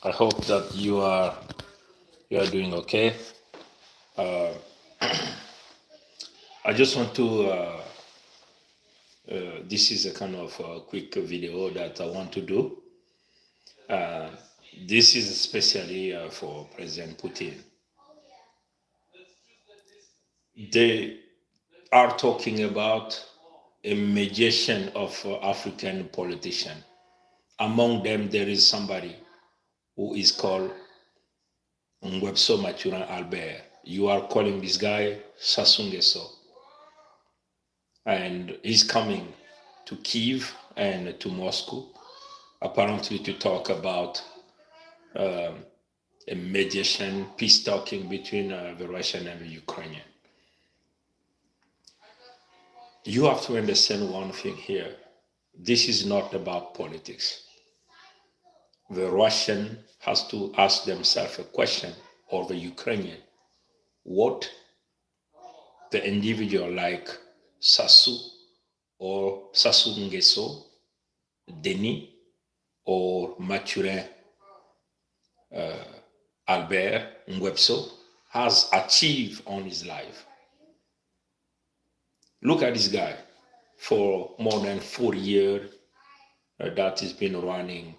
I hope that you are doing okay. Uh, I just want to. This is a kind of quick video that I want to do. Uh, this is especially for President Putin. They are talking about a mediation of African politician. Among them, there is somebody who is called Gbesso Albert. You are calling this guy SaSSou, and he's coming to Kiev and to Moscow, apparently to talk about um, a mediation, peace talking between the Russian and the Ukrainian. You have to understand one thing here. This is not about politics. The Russian has to ask themselves a question, or the Ukrainian, what the individual like SaSSou or SaSSou Nguesso, Denis, or Mathurin Albert Gbesso has achieved on his life. Look at this guy. For more than 4 years that he's been running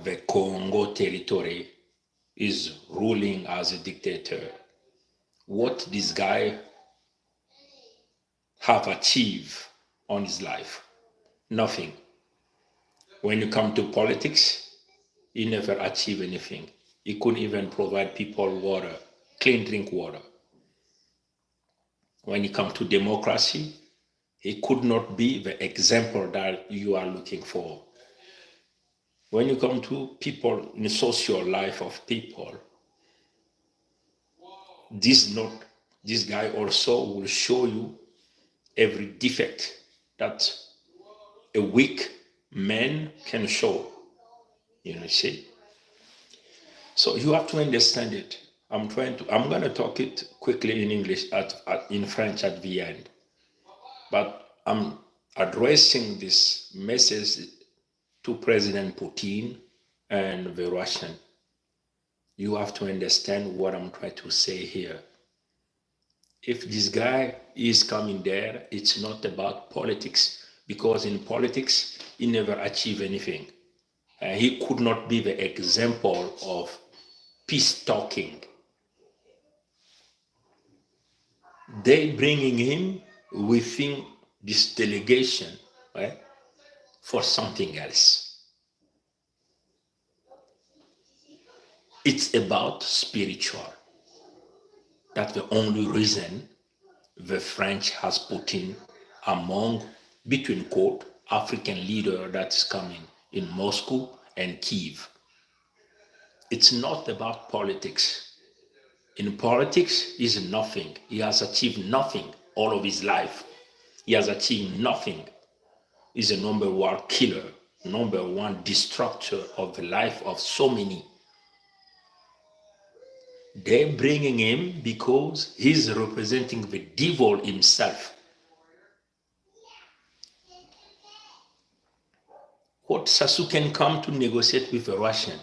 the Congo territory, is ruling as a dictator. What this guy have achieved on his life? Nothing. When you come to politics, he never achieved anything. He couldn't even provide people water, clean drink water. When it comes to democracy, he could not be the example that you are looking for. When you come to people in the social life of people, this guy also will show you every defect that a weak man can show. You see. So you have to understand it. I'm going to talk it quickly in English, in French at the end. But I'm addressing this message to President Putin and the Russian. You have to understand what I'm trying to say here. If this guy is coming there, it's not about politics, because in politics, he never achieved anything. He could not be the example of peace talking. They bringing him within this delegation, right, for something else. It's about spiritual. That's the only reason the French has Putin among, between quote, African leader that's coming in Moscow and Kiev. It's not about politics. In politics, he's nothing. He has achieved nothing all of his life. He has achieved nothing. He's a number one killer, number one destructor of the life of so many. They're bringing him because he's representing the devil himself. What SaSSou can come to negotiate with a Russian,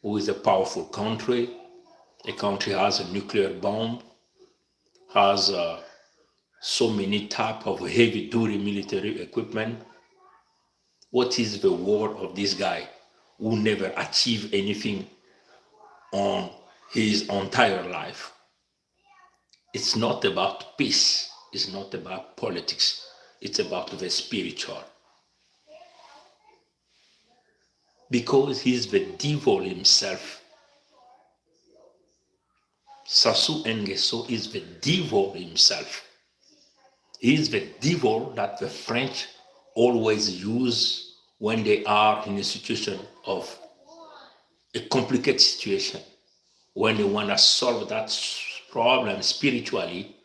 who is a powerful country? A country has a nuclear bomb, has so many type of heavy-duty military equipment. What is the word of this guy who never achieved anything on his entire life? It's not about peace. It's not about politics. It's about the spiritual. Because he's the devil himself. SaSSou Nguesso is the devil himself. He is the devil that the French always use when they are in a situation of a complicated situation. When they want to solve that problem spiritually,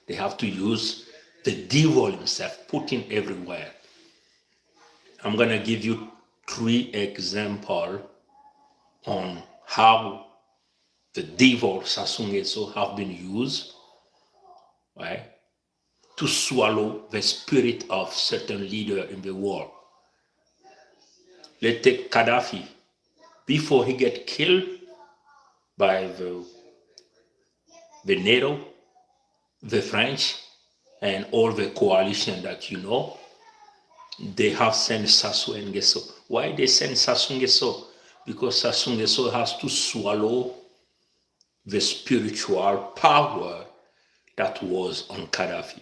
they have to use the devil himself, Putin everywhere. I'm going to give you 3 examples on how the devil SaSSou Nguesso have been used, right, to swallow the spirit of certain leader in the world. Let's take Gaddafi, before he get killed by the NATO, the French, and all the coalition that you know, they have sent SaSSou and Gbesso. Why they send SaSSou and Gbesso? Because SaSSou and Gbesso has to swallow the spiritual power that was on Gaddafi.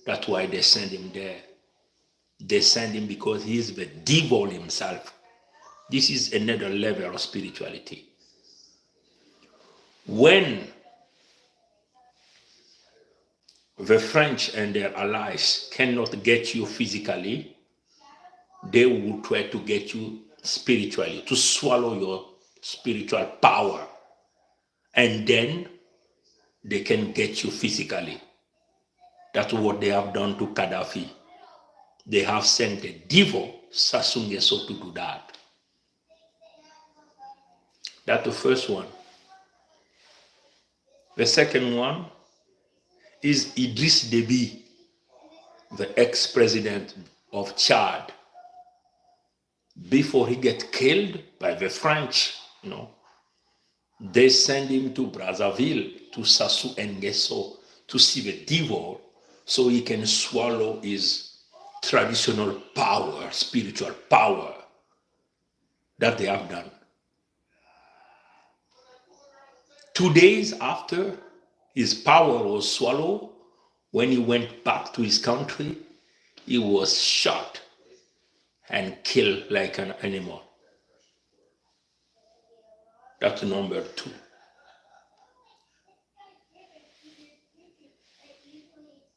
That's why they send him there. They send him because he is the devil himself. This is another level of spirituality. When the French and their allies cannot get you physically, they will try to get you spiritually, to swallow your spiritual power. And then they can get you physically. That's what they have done to Gaddafi. They have sent the devil, SaSSou Gbesso, to do that. That's the first one. The second one is Idriss Déby, the ex-president of Chad. Before he get killed by the French, they send him to Brazzaville, to SaSSou and Gbesso, to see the devil so he can swallow his traditional power, spiritual power that they have done. 2 days after his power was swallowed, when he went back to his country, he was shot and killed like an animal. That's number 2.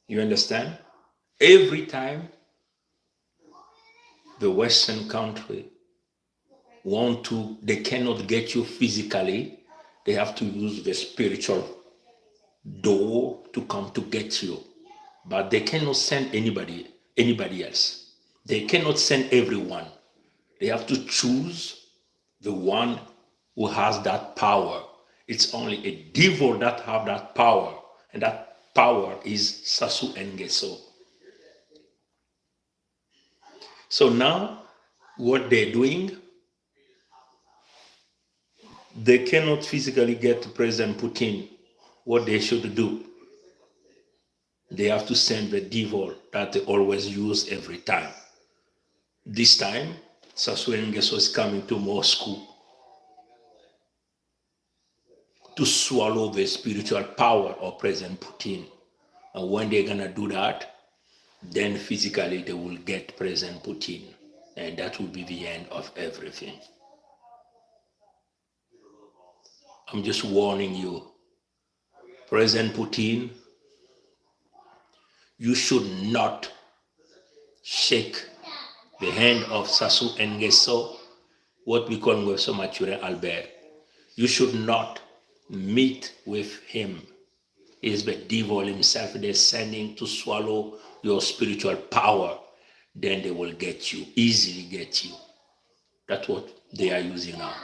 You understand? Every time the Western country they cannot get you physically, they have to use the spiritual door to come to get you. But they cannot send anybody else. They cannot send everyone. They have to choose the one who has that power. It's only a devil that have that power, and that power is SaSSou and Gbesso. So now, what they're doing, they cannot physically get to President Putin. What they should do, they have to send the devil that they always use every time. This time, SaSSou and Gbesso is coming to Moscow to swallow the spiritual power of President Putin. And when they're gonna do that, then physically they will get President Putin. And that will be the end of everything. I'm just warning you, President Putin, you should not shake the hand of SaSSou and Gbesso, what we call Gbesso Mathurin Albert. You should not meet with him. He's the devil himself. They're sending to swallow your spiritual power. Then they will get you, easily get you. That's what they are using now.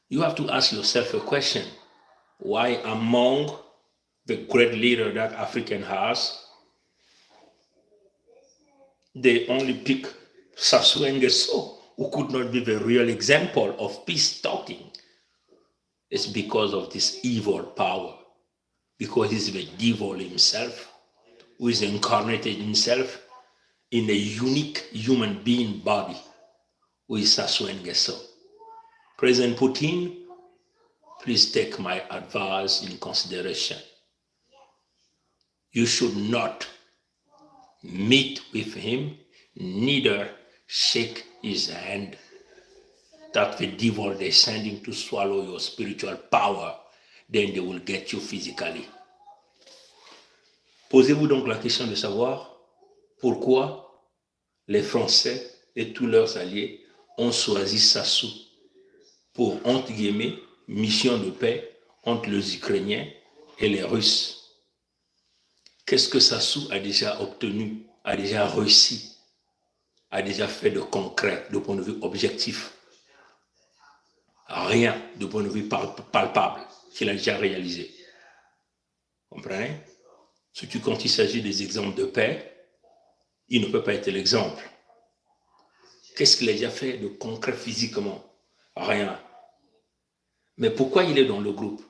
You have to ask yourself a question. Why among the great leader that African has, they only pick SaSSou and Gbesso, who could not be the real example of peace talking? It's because of this evil power, because he's the devil himself, who is incarnated himself in a unique human being body, who is SaSSou and Gbesso. President Putin, please take my advice in consideration. You should not meet with him, neither shake his hand. That the devil they're sending to swallow your spiritual power, then they will get you physically. Posez-vous donc la question de savoir pourquoi les Français et tous leurs alliés ont choisi SaSSou pour, entre guillemets, mission de paix entre les Ukrainiens et les Russes. Qu'est-ce que SaSSou a déjà obtenu, a déjà réussi, a déjà fait de concret, de point de vue objectif? Rien de point de vue palpable qu'il a déjà réalisé. Comprenez? Surtout quand il s'agit des exemples de paix, il ne peut pas être l'exemple. Qu'est-ce qu'il a déjà fait de concret physiquement? Rien. Mais pourquoi il est dans le groupe?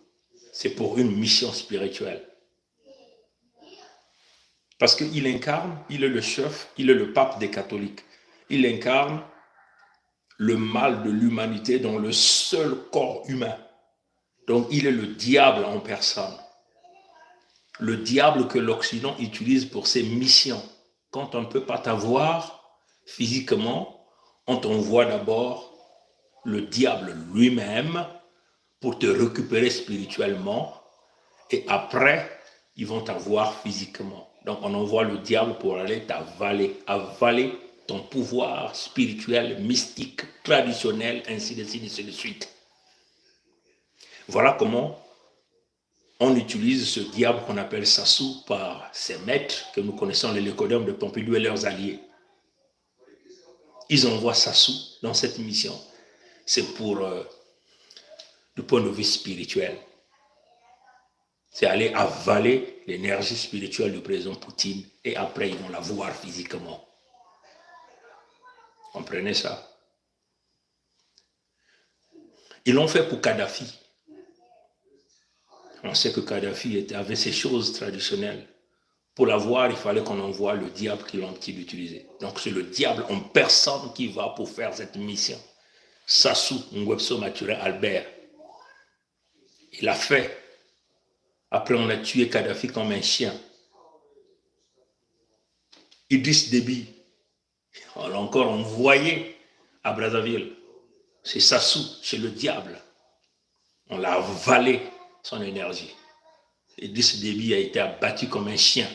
C'est pour une mission spirituelle. Parce qu'il incarne, il est le chef, il est le pape des catholiques. Il incarne le mal de l'humanité dans le seul corps humain. Donc il est le diable en personne. Le diable que l'Occident utilise pour ses missions. Quand on ne peut pas t'avoir physiquement, on t'envoie d'abord le diable lui-même pour te récupérer spirituellement et après, ils vont t'avoir physiquement. Donc on envoie le diable pour aller avaler ton pouvoir spirituel, mystique, traditionnel, ainsi de suite. Voilà comment on utilise ce diable qu'on appelle SaSSou par ses maîtres, que nous connaissons, les Lécodermes de Pompidou et leurs alliés. Ils envoient SaSSou dans cette mission. C'est pour, du point de vue spirituel, c'est aller avaler l'énergie spirituelle du président Poutine et après ils vont la voir physiquement. Comprenez ça? Ils l'ont fait pour Kadhafi. On sait que Kadhafi avait ces choses traditionnelles. Pour l'avoir, il fallait qu'on envoie le diable qu'il utilisait. Donc c'est le diable en personne qui va pour faire cette mission. SaSSou, Gbesso Albert. Il l'a fait. Après, on a tué Kadhafi comme un chien. Idriss Déby, on l'a encore envoyé à Brazzaville. C'est SaSSou, c'est le diable. On l'a avalé, son énergie. Idriss Déby a été abattu comme un chien.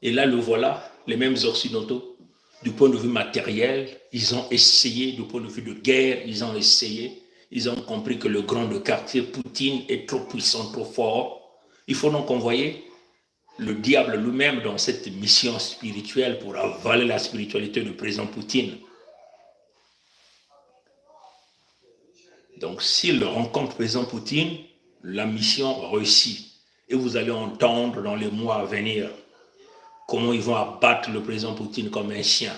Et là, le voilà, les mêmes Occidentaux, du point de vue matériel, ils ont essayé, du point de vue de guerre, ils ont essayé. Ils ont compris que le grand de quartier, Poutine, est trop puissant, trop fort. Il faut donc envoyer le diable lui-même dans cette mission spirituelle pour avaler la spiritualité du président Poutine. Donc, s'il rencontre le président Poutine, la mission réussit. Et vous allez entendre dans les mois à venir comment ils vont abattre le président Poutine comme un chien.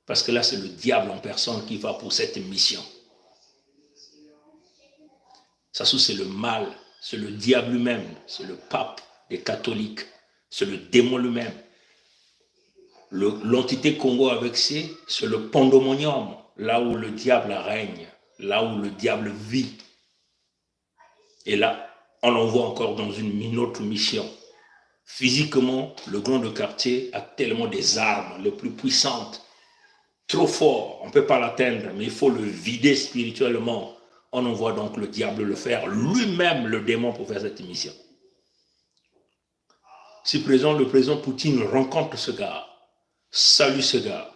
Parce que là, c'est le diable en personne qui va pour cette mission. SaSSou, c'est le mal, c'est le diable lui-même, c'est le pape des catholiques, c'est le démon lui-même. L'entité Congo avec c'est le pandémonium, là où le diable règne, là où le diable vit. Et là, on l'envoie encore dans une autre mission. Physiquement, le grand de quartier a tellement des armes les plus puissantes, trop fort, on ne peut pas l'atteindre, mais il faut le vider spirituellement. On envoie donc le diable le faire, lui-même le démon pour faire cette mission. Si le président Poutine rencontre ce gars, salue ce gars,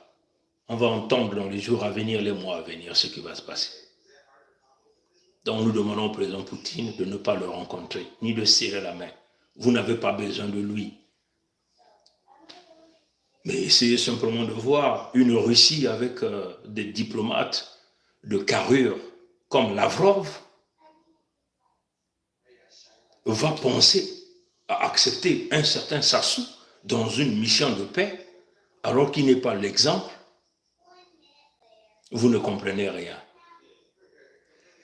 on va entendre dans les jours à venir, les mois à venir, ce qui va se passer. Donc nous demandons au président Poutine de ne pas le rencontrer, ni de serrer la main. Vous n'avez pas besoin de lui. Mais essayez simplement de voir une Russie avec des diplomates de carrure comme Lavrov va penser à accepter un certain SaSSou dans une mission de paix alors qu'il n'est pas l'exemple. Vous ne comprenez rien.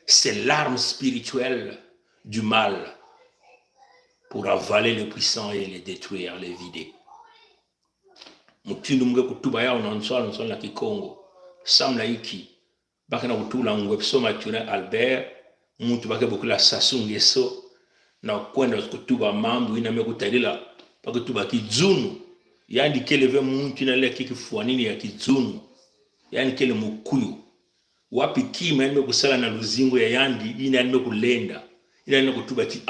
C'est l'arme spirituelle du mal pour avaler les puissants et les détruire, les vider. Mutindu mga kutuba yao na nswala na Kikongo samla iki baka na kutula Gbesso Albert muntu baka bokula SaSSou Gbesso na kwenda kutuba mambo ina mekutalila baka tuba kizunu yani keleve muntu na leki kifuanini ya kizunu yani kele mukuyu wapi kima ime kusala na luzingo ya yandi ina ime kulenda ina ime kutuba ki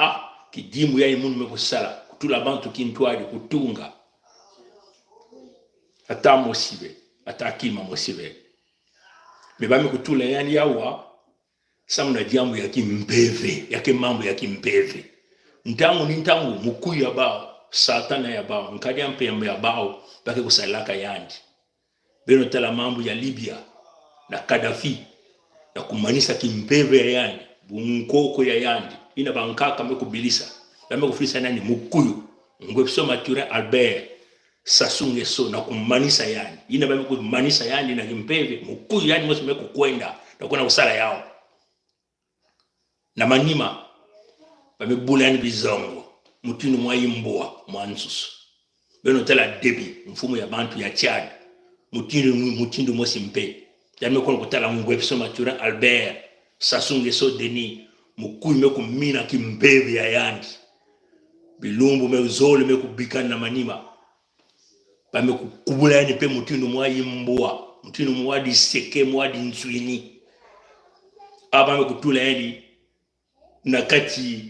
kidimu ya imundu mekusala kutula bantu kintwali kutunga ata mosibe ata kima mosibe mebame kutula yani yawa samuna diamu ya kimpeve yake mambo ya kimpeve ntangu ni ntangu mukuyu ya bao satana ya bao nkadia mpembe ya bao bake kusalaka yandi beno tala mambo ya Libya na Kadhafi na kumanisa kimpeve ya yandi bunkoko ya yandi ina bankaka mekubilisa bame kufisa nani mukuyu Gbesso Albert SaSSou Gbesso na kumanisa yani ina babe kumanisa yani na kimpeve mukuyu yani mwese meko kwenda na kuna usala yao na manima babe bula yani bizongo mutinu mwayimbwa mwansusu beno tela debi mfumo ya bantu ya Chad mutindu mwese mpe yame kono kutala Gbesso matura Albert SaSSou Gbesso Denis mukuyu meko mina kimpeve ya yani bilumbu mezole meko bikana na manima bame kukubula yani pe mutindu mwayimbwa mutindu mwadi seke mwadi ntswini abame kutula yani nakati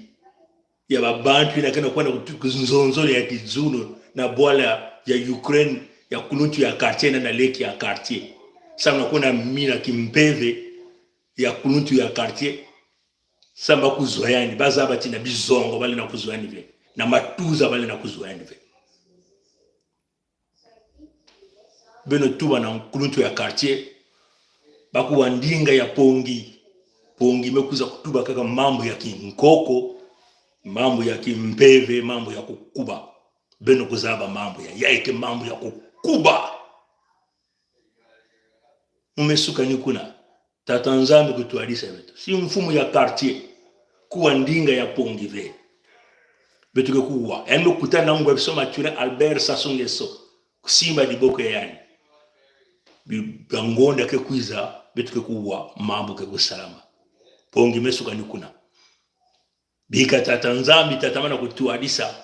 ya babantu na kana kwenda kuzonzole ya kizuno na bwala ya Ukraine ya kuluntu ya quartier na leki ya quartier sama kuna mina kimpeve ya kuluntu ya quartier samba kuzoyani bazaba tina bizongo bali na kuzoyani ve na matuza bali na kuzoyani ve beno tuba na kuluntu ya quartier baku wandinga ya pongi mekuza kutuba kaka mambo ya kinkoko mambo ya kimpeve mambo ya kukuba beno kuzaba mambo ya yaike mambo ya kukuba umesuka ni kuna tatanzambi kutuadisa betu si mfumo ya quartier kuwa ndinga ya pongi ve betu ke kuwa endo kutana Gbesso matura Albert SaSSou Gbesso kusimba diboko yani bangonda ke kuiza betu ke kuwa mambo ke kusalama pongi mesuka ni kuna bika tatanzambi tatamana kutuadisa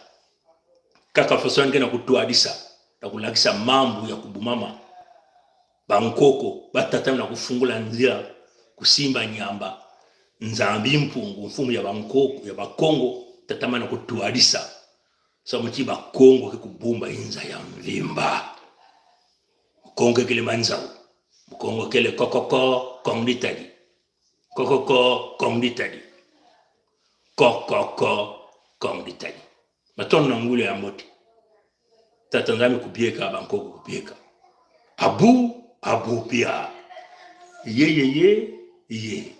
kaka fasoni kena kutuadisa na kulakisa mambo ya kubumama bankoko batatamana kufungula nzira kusimba nyamba nzambi mpungu mfumu ya bankoko ya bakongo tatamana kutuadisa samuti bakongo ke kubumba inza ya mvimba kongo kile manzao kongo kile kokoko kongditali kokoko kongditali kokoko kongditali matono na ngule ya moti tatanzami kubieka bankoko kubieka abu pia ye